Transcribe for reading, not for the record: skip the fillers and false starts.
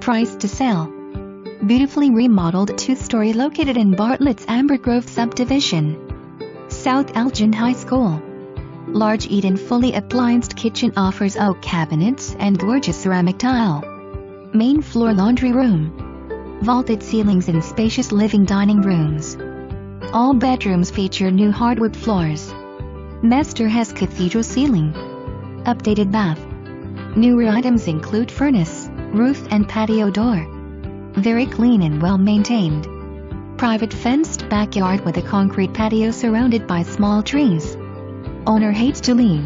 Price to sell. Beautifully remodeled two-story located in Bartlett's Amber Grove subdivision. South Elgin High School. Large eat-in fully applianced kitchen offers oak cabinets and gorgeous ceramic tile. Main floor laundry room. Vaulted ceilings and spacious living dining rooms. All bedrooms feature new hardwood floors. Master has cathedral ceiling. Updated bath. Newer items include furnace, roof and patio door. Very clean and well maintained. Private fenced backyard with a concrete patio surrounded by small trees. Owner hates to leave.